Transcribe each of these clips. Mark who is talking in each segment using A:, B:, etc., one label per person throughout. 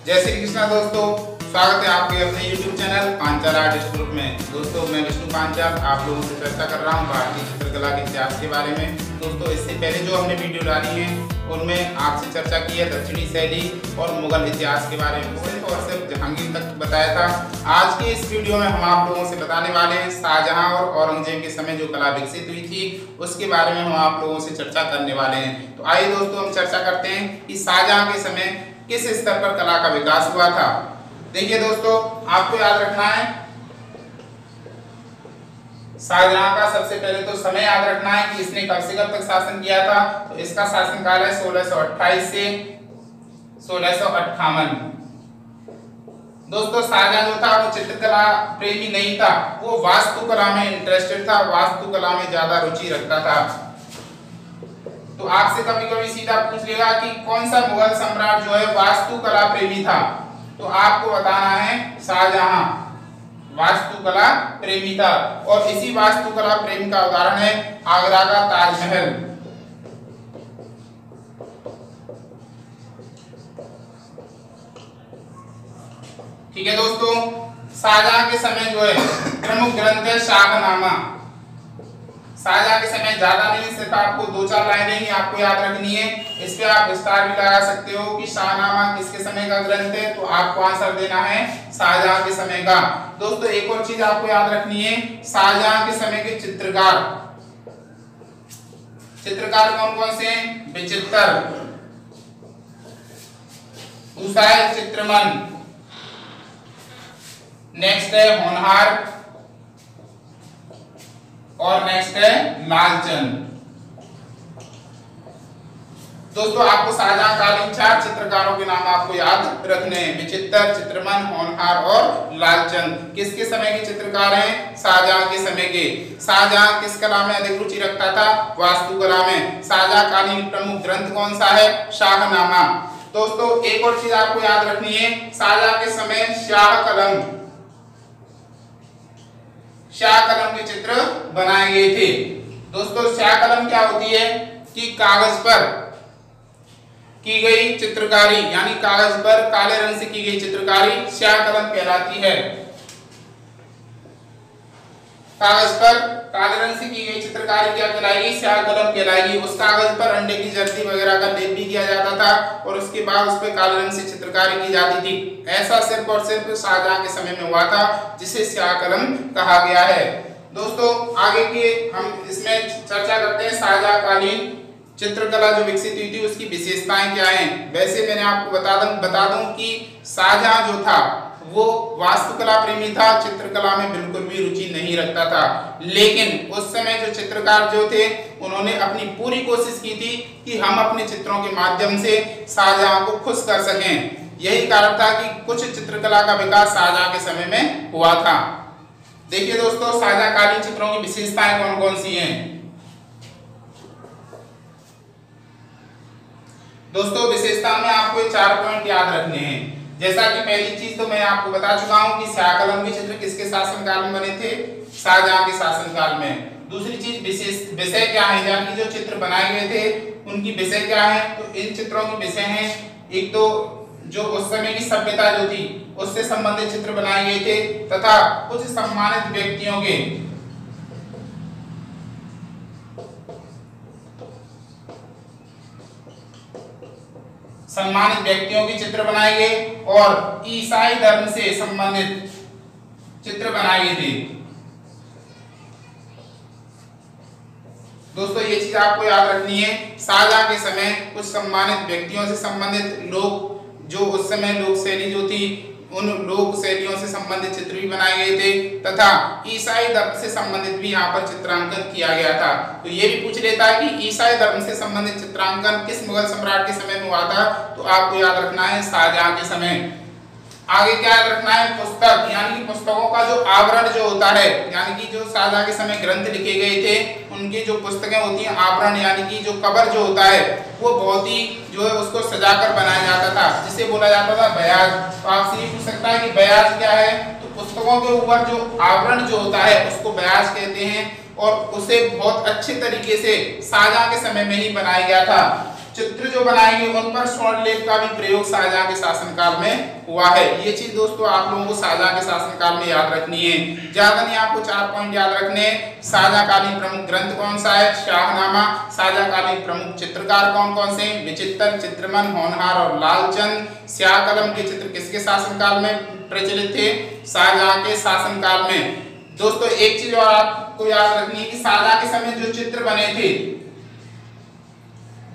A: जय श्री कृष्णा दोस्तों, स्वागत है आपके अपने YouTube channel Panchal artist group में। दोस्तों मैं विष्णु पांचाल आप लोगों से चर्चा कर रहा हूं भारतीय चित्रकला के इतिहास के बारे में। दोस्तों इससे पहले जो हमने वीडियो डाली है उनमें आपसे चर्चा की है दक्षिणी शैली और मुगल इतिहास के बारे में, और सिर्फ जहांगीर तक बताया था। आज के इस वीडियो में हम आप लोगों से बताने वाले हैं शाहजहां और औरंगजेब के समय जो कला विकसित हुई थी उसके बारे में हम आप लोगों से चर्चा करने वाले हैं। तो आइए दोस्तों हम चर्चा करते हैं कि शाहजहां के समय किस स्तर पर कला का विकास हुआ था। देखिए दोस्तों, आपको याद रखना है शाहजहां का सबसे पहले तो समय याद रखना है कि इसने कब से कब तक शासन किया था। तो इसका शासनकाल है 1628 से 1658। दोस्तों शाहजहां जो था वो चित्रकला प्रेमी नहीं था, वो वास्तुकला में इंटरेस्टेड था, वास्तुकला में ज्यादा रुचि रखता था। तो आपसे कभी कभी सीधा पूछ लेगा कि कौन सा मुगल सम्राट जो है वास्तुकला प्रेमी था, तो आपको बताना है शाहजहां वास्तुकला प्रेमी था। और इसी वास्तुकला प्रेम का उदाहरण है आगरा का ताजमहल। ठीक है दोस्तों, शाहजहां के समय जो है प्रमुख ग्रंथ है शाहनामा। शाहजहां के समय ज्यादा नहीं, सिर्फ आपको 2-4 लाइनें ही आपको याद रखनी है। इस पे आप स्टार भी लगा सकते हो कि शाहनामा किसके समय का ग्रंथ है, तो आपको आंसर देना है शाहजहां के समय का। दोस्तों एक और चीज आपको याद रखनी है, शाहजहां के समय के चित्रकार कौन कौन से हैं? विचित्र, दूसरा है चित्रमन, नेक्स्ट है होनहार और नेक्स्ट है लालचंद। दोस्तों आपको शाहजहां कालीन 4 चित्रकारों के नाम आपको याद रखने हैं, विचित्र, चित्रमन, होनहार और लालचंद। किसके समय के चित्रकार हैं? शाहजहां के समय के। शाहजहां किस कला में अधिक रुचि रखता था? वास्तुकला में। शाहजहां कालीन प्रमुख ग्रंथ कौन सा है? शाहनामा। दोस्तों एक और चीज आपको याद रखनी है, शाहजहां के समय शाह कलम के चित्र बनाए गए थे। दोस्तों शाह कलम क्या होती है कि कागज पर की गई चित्रकारी, यानी कागज पर काले रंग से की गई चित्रकारी शाह कलम कहलाती है। कागज पर काले रंग से की गई चित्रकारी क्या कहलाएगी? शाह कलम कहलाएगी। उस कागज पर अंडे की जर्दी वगैरह का लेप भी किया जाता था और उसके बाद उस पर काले रंग से चित्रकारी की जाती थी। ऐसा सिर्फ और सिर्फ शाहजहां के समय में हुआ था, जिसे शाह कलम कहा गया है। दोस्तों आगे के हम इसमें चर्चा करते हैं शाहजहां कालीन चित्रकला जो विकसित हुई थी उसकी विशेषताएं क्या हैं। वैसे मैंने आपको बता दूं कि शाहजहां जो था वो वास्तुकला प्रेमी था, चित्रकला में बिल्कुल भी रुचि नहीं रखता था। लेकिन उस समय जो चित्रकार जो थे उन्होंने अपनी पूरी कोशिश की थी कि हम अपने चित्रों के माध्यम से शाहजहां को खुश कर सकें। यही कारण था कि कुछ चित्रकला का विकास शाहजहां के समय में हुआ था। देखिए दोस्तों शाहजहां कालीन चित्रों की विशेषताएं कौन कौन सी हैं। दोस्तों विशेषता में आपको 4 पॉइंट याद रखने हैं। जैसा कि पहली चीज तो मैं आपको बता चुका हूं कि शाह कलम के चित्र किसके शासनकाल में बने थे? शाहजहां के शासनकाल में। दूसरी चीज विषय क्या है, यानी जो चित्र बनाए गए थे उनकी विषय क्या है? तो इन चित्रों की विषय है एक तो जो उस समय की सभ्यता जो थी उससे संबंधित चित्र बनाए गए थे, तथा कुछ सम्मानित व्यक्तियों के चित्र बनाए गए और ईसाई धर्म से संबंधित चित्र बनाए गए थे। दोस्तों ये चीज आपको याद रखनी है, शाहजहां के समय कुछ सम्मानित व्यक्तियों से संबंधित लोग जो उस समय लोक शैली जो थी उन लोक शैलियों से संबंधित चित्र भी बनाए गए थे, तथा ईसाई धर्म से संबंधित भी यहाँ पर चित्रांकन किया गया था। तो ये भी पूछ लेता है कि ईसाई धर्म से संबंधित चित्रांकन किस मुगल सम्राट के समय में हुआ था, तो आपको याद रखना है शाहजहां के समय। आगे क्या याद रखना है? पुस्तक, यानी कि पुस्तकों का जो आवरण जो होता है, यानी कि जो शाहजहां के समय ग्रंथ लिखे गए थे उनकी जो पुस्तकें होती हैं आवरण, यानी कि जो कवर जो होता है वो बहुत ही जो है उसको सजाकर बनाया जाता था, जिसे बोला जाता था बयाज। तो आपसे ये पूछ सकता है कि बयाज क्या है? तो पुस्तकों के ऊपर जो आवरण जो होता है उसको बयाज कहते हैं और उसे बहुत अच्छे तरीके से शाहजहां के समय में ही बनाया गया था। चित्र जो बनाए गए उन पर स्वर्ण लेप का भी प्रयोग शाहजहां के शासनकाल में हुआ है। ये चीज दोस्तों आप लोगों को शाहजहां के शासनकाल में याद रखनी है, ज्यादा नहीं, आपको 4 पॉइंट याद रखने हैं। शाहजहांकालीन प्रमुख ग्रंथ कौन सा है? शाहनामा। शाहजहांकालीन प्रमुख चित्रकार कौन कौन से हैं? विचित्र, चित्रमन, होनहार और लालचंद। स्याह कलम के चित्र किसके शासनकाल में प्रचलित थे? शाहजहां के शासनकाल में। दोस्तों एक चीज और आपको याद रखनी है कि शाहजहां के समय जो चित्र बने थे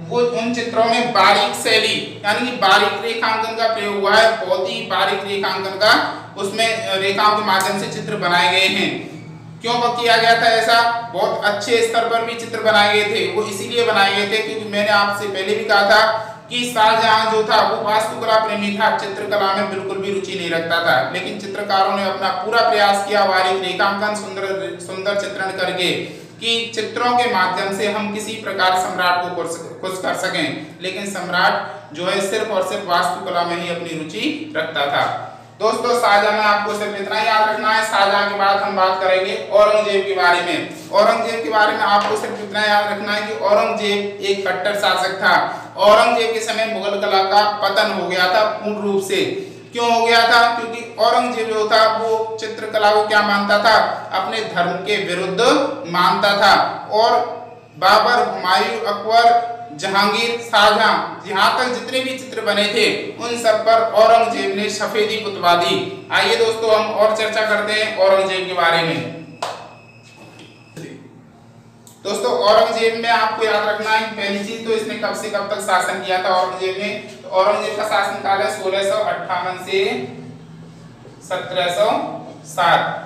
A: वो उन चित्रों में बारीक शैली यानी कि बारीक रेखांकन का प्रयोग हुआ है, बहुत ही बारीक रेखांकन का उसमें रेखाओं के माध्यम से चित्र बनाए गए हैं। क्यों किया गया था ऐसा? बहुत अच्छे स्तर पर भी चित्र बनाए गए थे। वो इसीलिए बनाए गए थे क्योंकि मैंने आपसे पहले भी कहा था कि शाहजहां जो था वो वास्तुकला प्रेमी था, चित्रकला में बिल्कुल भी रुचि नहीं रखता था, लेकिन चित्रकारों ने अपना पूरा प्रयास किया बारीक रेखांकन सुंदर चित्रण करके कि चित्रों के माध्यम से हम किसी प्रकार सम्राट को खुश कर सकें। लेकिन सम्राट जो है सिर्फ और सिर्फ वास्तुकला में ही अपनी रुचि रखता था। दोस्तों शाहजहां में आपको सिर्फ इतना याद रखना है। शाहजहां के बाद हम बात करेंगे औरंगजेब के बारे में। औरंगजेब के बारे में आपको सिर्फ इतना याद रखना है कि औरंगजेब एक कट्टर शासक था। औरंगजेब के समय मुगल कला का पतन हो गया था पूर्ण रूप से। क्यों हो गया था? क्योंकि औरंगजेब जो था वो चित्रकला को क्या मानता था? अपने धर्म के विरुद्ध मानता था। और बाबर, हुमायूं, अकबर, जहांगीर, शाहजहां, यहाँ तक जितने भी चित्र बने थे उन सब पर औरंगजेब ने सफेदी पुतवा दी। आइए दोस्तों हम और चर्चा करते हैं औरंगजेब के बारे में। दोस्तों औरंगजेब में आपको याद रखना है पहली चीज तो इसने कब से कब तक शासन किया था औरंगजेब ने। तो औरंगजेब का शासनकाल है 1658 से 1707।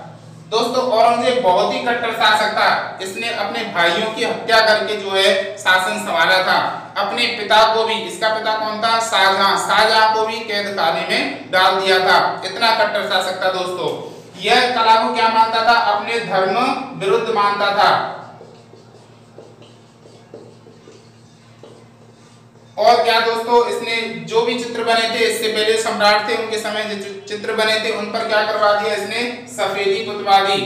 A: दोस्तों औरंगजेब बहुत ही कट्टर शासक था। इसने अपने भाइयों की हत्या करके जो है शासन संभाला था। अपने पिता को भी, इसका पिता कौन था? शाहजहां, शाहजहां को भी कैद खाने में डाल दिया था। इतना कट्टर शासक था दोस्तों। यह कला को क्या मानता था? अपने धर्म विरुद्ध मानता था। और क्या दोस्तों, इसने जो भी चित्र बने थे इससे पहले सम्राट थे उनके समय जो चित्र बने थे उन पर क्या करवा दिया? इसने सफेदी पुतवा दी।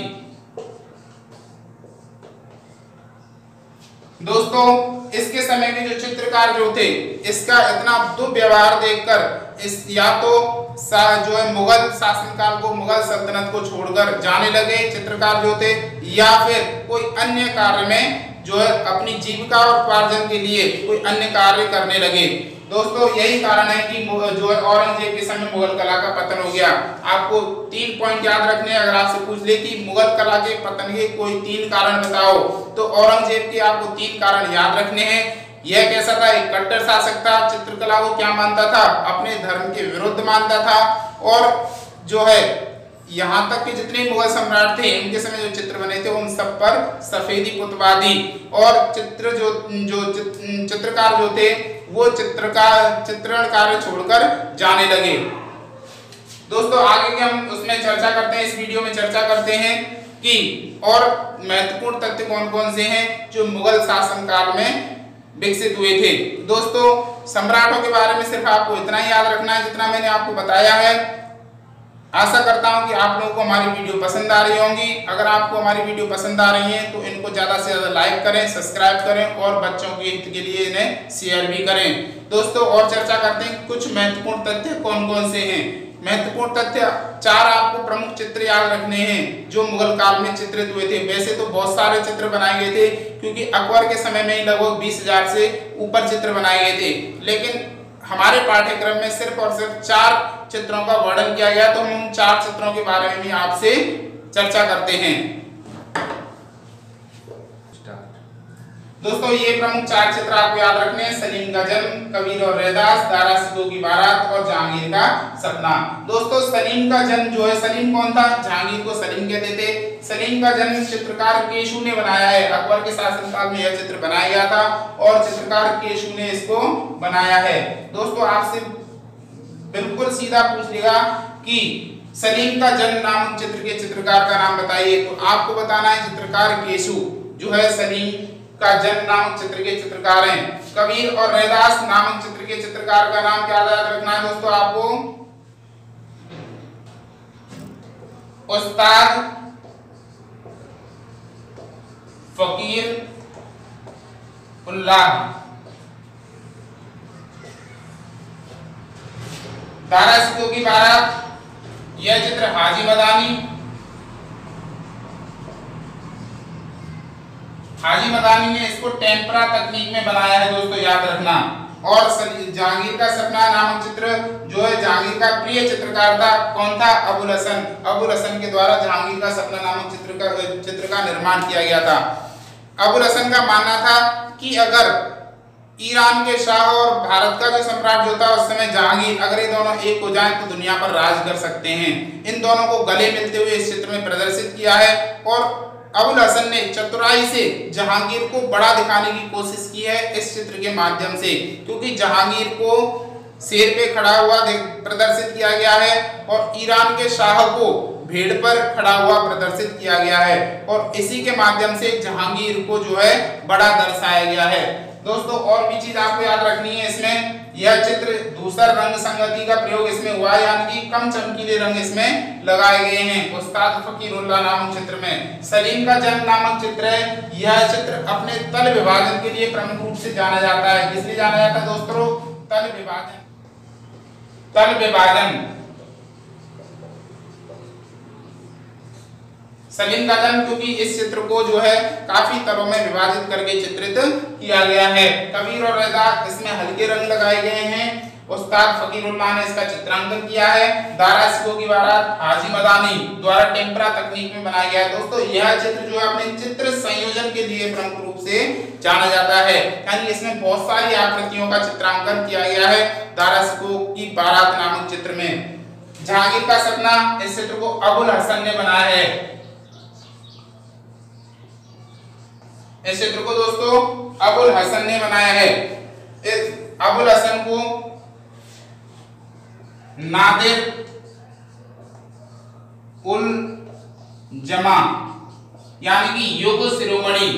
A: दोस्तों इसके समय के जो चित्रकार जो थे इसका इतना दुर्व्यवहार देखकर इस या तो जो है मुगल शासनकाल को, मुगल सल्तनत को छोड़कर जाने लगे चित्रकार जो थे, या फिर कोई अन्य कार्य में जो है अपनी जीविका और उपार्जन के लिए कोई अन्य कार्य करने लगे। दोस्तों यही कारण है कि जो है औरंगजेब के समय मुगल कला का पतन हो गया। आपको 3 पॉइंट याद रखने हैं। अगर आपसे पूछ ले कि मुगल कला के पतन के कोई 3 कारण बताओ तो औरंगजेब के आपको 3 कारण याद रखने हैं। यह कैसा था? एक कट्टर शासक था। चित्रकला को क्या मानता था? अपने धर्म के विरुद्ध मानता था। और जो है यहाँ तक कि जितने मुगल सम्राट थे इनके समय जो चित्र बने थे उन सब पर सफेदी पुतवा दी। और चित्रकार जो थे वो चित्रण कार्य छोड़कर जाने लगे। दोस्तों आगे के हम उसमें चर्चा करते हैं, इस वीडियो में चर्चा करते हैं कि और महत्वपूर्ण तथ्य कौन कौन से हैं जो मुगल शासनकाल में विकसित हुए थे। दोस्तों सम्राटों के बारे में सिर्फ आपको इतना ही याद रखना है जितना मैंने आपको बताया है। आशा करता हूं कि आप लोगों को हमारी वीडियो पसंद आ रही होंगी। अगर आपको हमारी वीडियो पसंद आ रही है तो इनको ज़्यादा से ज़्यादा लाइक करें, सब्सक्राइब करें और बच्चों के हित के लिए इन्हें शेयर भी करें। दोस्तों और चर्चा करते हैं कुछ महत्वपूर्ण तथ्य कौन कौन से हैं। महत्वपूर्ण तथ्य 4 आपको प्रमुख चित्र याद रखने हैं जो मुगल काल में चित्रित हुए थे। वैसे तो बहुत सारे चित्र बनाए गए थे क्योंकि अकबर के समय में ही लगभग 20,000 से ऊपर चित्र बनाए गए थे, लेकिन हमारे पाठ्यक्रम में सिर्फ और सिर्फ 4 चित्रों का वर्णन किया गया। तो हम उन 4 चित्रों के बारे में भी आपसे चर्चा करते हैं। दोस्तों ये प्रमुख 4 चित्र आपको याद रखने हैं। सलीम का जन्म, कबीर और रैदास, दारा सिद्धू की बारात और जहांगीर का सपना। दोस्तों सलीम का जन्म जो है, सलीम कौन था? जहांगीर को सलीम कहते थे। सलीम का जन्म चित्रकार केशु ने बनाया है। अकबर के शासनकाल में यह चित्र बनाया गया था और चित्रकार केशु ने इसको बनाया है। दोस्तों आपसे बिल्कुल सीधा पूछ लेगा कि सलीम का जन्म नामक चित्र के चित्रकार का नाम बताइए, तो आपको बताना है चित्रकार केशु जो है सलीम का जन्म नामक चित्र के चित्रकार हैं। कबीर और रैदास नामक चित्र के चित्रकार का नाम क्या याद रखना है दोस्तों आपको? उस्ताद फकीर उल्लाह। दारा सिकोह की बारात, यह चित्र हाजी मदानी। हाजी मदानी ने इसको टेम्परा तकनीक में बनाया है दोस्तों, याद रखना। और जहांगीर का सपना नामक चित्र जो है जहांगीर का प्रिय चित्रकार था, कौन था? अबुल हसन। अबुल हसन के द्वारा जहांगीर का सपना नामक चित्र का निर्माण किया गया था। अबुल हसन का मानना था कि अगर ईरान के शाह और भारत का जो सम्राट जो था उस समय जहांगीर, अगर ये दोनों एक हो जाएं तो दुनिया पर राज कर सकते हैं। इन दोनों को गले मिलते हुए इस चित्र में प्रदर्शित किया है। और अबुल हसन ने चतुराई से जहांगीर को बड़ा दिखाने की कोशिश की है इस चित्र के माध्यम से, क्योंकि जहांगीर को शेर पे खड़ा हुआ प्रदर्शित किया गया है और ईरान के शाह को भेड़ पर खड़ा हुआ प्रदर्शित किया गया है, और इसी के माध्यम से जहांगीर को जो है बड़ा दर्शाया गया है। दोस्तों और भी चीज आपको याद रखनी है इसमें, यह चित्र धूसर रंग संगति का प्रयोग इसमें हुआ है, यानी कि कम चमकीले रंग इसमें लगाए गए हैं। उस्ताद फकीरुल्लाह नामक चित्र में सलीम का जन्म नामक चित्र है। यह चित्र अपने तल विभाजन के लिए प्रमुख रूप से जाना जाता है। किस लिए जाना जाता है दोस्तों? तल विभाजन। तल विभाजन सलीम का जन्म, क्योंकि इस चित्र को जो है काफी तलों में विभाजित करके चित्रित किया गया है। कबीर और रज़ा इसमें हल्के रंग लगाए गए हैं। उस्ताद फकीरुल्लाह ने इसका चित्रांकन किया है। दारा सिकोह की बारात हाजी मदानी द्वारा टेम्परा तकनीक में बनाया गया है। दोस्तों यह चित्र जो है अपने चित्र संयोजन के लिए प्रमुख रूप से जाना जाता है, यानी इसमें बहुत सारी आकृतियों का चित्रांकन किया गया है दारा सिकोह की बारात नामक चित्र में। जहांगीर का सपना, इस चित्र को अबुल हसन ने बनाया है। इस चित्र को दोस्तों अबुल हसन ने बनाया है। इस अबुल हसन को नादिर उल जमा यानी कि युग शिरोमणि,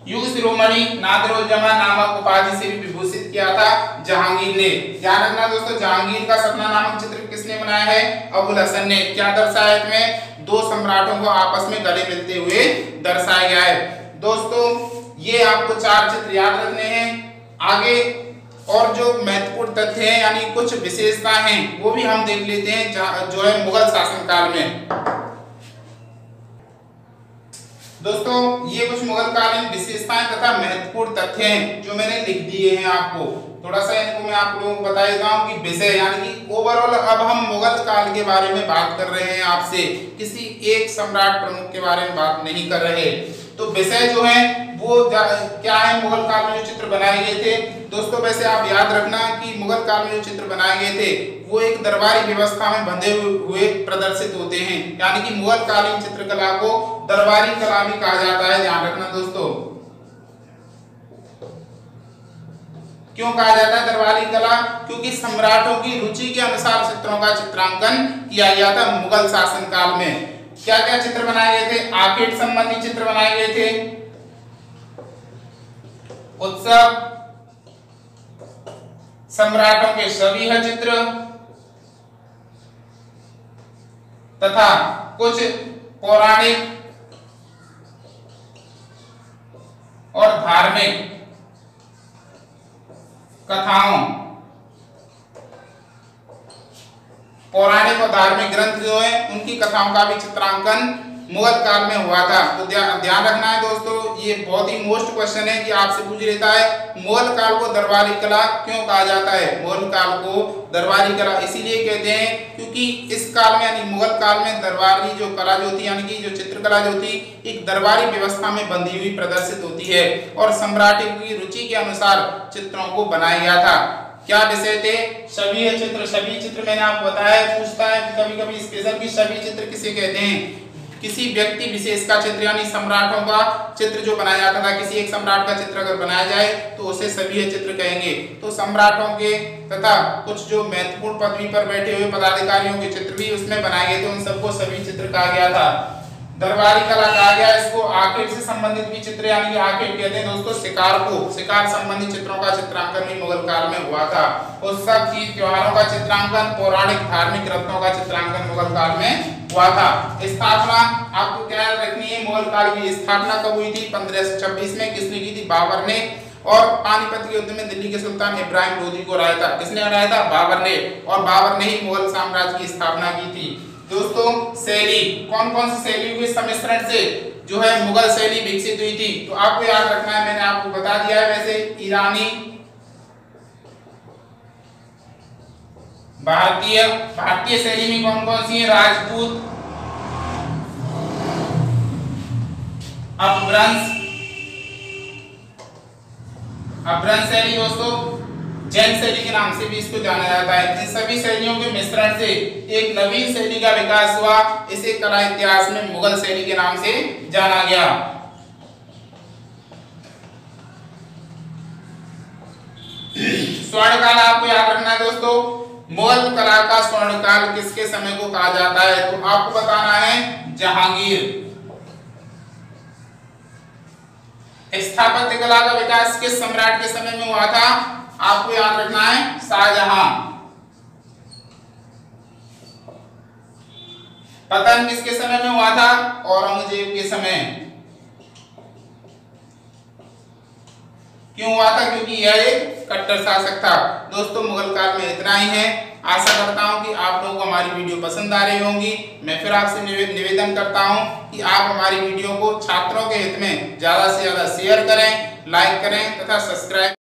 A: युग शिरोमणि नादिर उल जमा नामक उपाधि से भी विभूषित किया था जहांगीर ने। ध्यान रखना दोस्तों, जहांगीर का सपना नामक चित्र किसने बनाया है? अबुल हसन ने। क्या दर्शाया इसमें? दो सम्राटों को आपस में गले मिलते हुए दर्शाया गया है। दोस्तों ये आपको चार चित्र याद रखने हैं। आगे और जो महत्वपूर्ण तथ्य हैं यानी कुछ विशेषता हैं वो भी हम देख लेते हैं जो है मुगल शासनकाल में। दोस्तों ये कुछ मुगल कालीन विशेषताएं तथा महत्वपूर्ण तथ्य हैं जो मैंने लिख दिए हैं आपको। थोड़ा सा इनको मैं आप लोगों को बता देता हूँ कि विषय यानी कि ओवरऑल अब हम मुगल काल के बारे में बात कर रहे हैं आपसे, किसी एक सम्राट प्रमुख के बारे में बात नहीं कर रहे। तो विषय जो है वो क्या है? मुगल काल में जो चित्र बनाए गए थे दोस्तों, वैसे आप याद रखना कि मुगल काल में जो चित्र बनाए गए थे वो एक दरबारी व्यवस्था में बंधे हुए प्रदर्शित होते हैं, यानी कि मुगल कालीन चित्रकला को दरबारी कला भी कहा जाता है। ध्यान रखना दोस्तों, क्यों कहा जाता है दरबारी कला? क्योंकि सम्राटों की रुचि के अनुसार चित्रों का चित्रांकन किया गया था मुगल शासनकाल में। क्या क्या चित्र बनाए गए थे? आखेट संबंधी चित्र बनाए गए थे, उत्सव, सम्राटों के शबीह चित्र तथा कुछ पौराणिक और धार्मिक कथाओं, पौराणिक और धार्मिक ग्रंथ जो है उनकी कथाओं का भी चित्रांकन मुगल काल में हुआ था। तो ध्यान रखना है दोस्तों, ये बहुत ही मोस्ट क्वेश्चन है कि आपसे पूछ लेता है मुगल काल को दरबारी कला क्यों कहा जाता है? मुगल काल को दरबारी कला इसीलिए कहते हैं क्योंकि इस काल में यानी मुगल काल में दरबारी जो कला जो थी यानी कि जो चित्रकला जो थी एक दरबारी व्यवस्था में बंधी हुई प्रदर्शित होती है और सम्राटों की रुचि के अनुसार चित्रों को बनाया गया था। क्या विषय थे? शबीह चित्र। शबीह चित्र मैंने आपको बताया, पूछता है कभी कभी स्पेशल की शबीह चित्र किसे कहते हैं? किसी व्यक्ति विशेष का चित्र यानी सम्राटों का चित्र जो बनाया जाता था, किसी एक सम्राट का चित्र अगर बनाया जाए तो उसे शबीह चित्र कहेंगे। तो सम्राटों के तथा कुछ जो महत्वपूर्ण पदवी पर बैठे हुए पदाधिकारियों के चित्र भी उसमें बनाए गए थे, उन सबको शबीह चित्र कहा गया था। दरबारी कला कहा गया इसको। आखेट से संबंधित भी चित्र यानी कि आखेट कहते हैं दोस्तों शिकार को, शिकार संबंधी चित्रों का चित्रांकन भी मुगल काल में हुआ था। उत्सव की त्योहारों का चित्रांकन, पौराणिक धार्मिक ग्रंथों का चित्रांकन मुगल काल में हुआ था। स्थापना आपको क्या रखनी है? मुगल काल की स्थापना कब हुई थी? 1526 में। किसने की थी? बाबर ने। और पानीपत के युद्ध में दिल्ली के सुल्तान इब्राहिम लोदी को हराया था। किसने हराया था? बाबर ने। और बाबर ने ही मुगल साम्राज्य की स्थापना की थी। दोस्तों शैली, कौन कौन सी शैली हुई सम्मिश्रण से जो है मुगल शैली विकसित हुई थी? तो आपको याद रखना है, मैंने आपको बता दिया है वैसे, ईरानी, भारतीय शैली में कौन कौन सी है? राजपूत, अपभ्रंश शैली दोस्तों, जैन शैली के नाम से भी इसको जाना जाता है। इन सभी शैलियों के मिश्रण से एक नवीन शैली का विकास हुआ। इसे कला इतिहास में मुगल शैली के नाम से जाना गया। स्वर्णकाल आपको याद रखना है दोस्तों, मुगल कला का स्वर्णकाल किसके समय को कहा जाता है? तो आपको बताना है जहांगीर। स्थापत्य कला का विकास किस सम्राट के समय में हुआ था? आपको याद रखना है शाहजहां। पतन किसके समय में हुआ था? औरंगजेब के समय। क्यों हुआ था? क्योंकि यह एक कट्टर शासक था। दोस्तों मुगल काल में इतना ही है। आशा करता हूं कि आप लोगों को हमारी वीडियो पसंद आ रही होंगी। मैं फिर आपसे निवेदन करता हूं कि आप हमारी वीडियो को छात्रों के हित में ज्यादा से ज्यादा शेयर करें, लाइक करें तथा सब्सक्राइब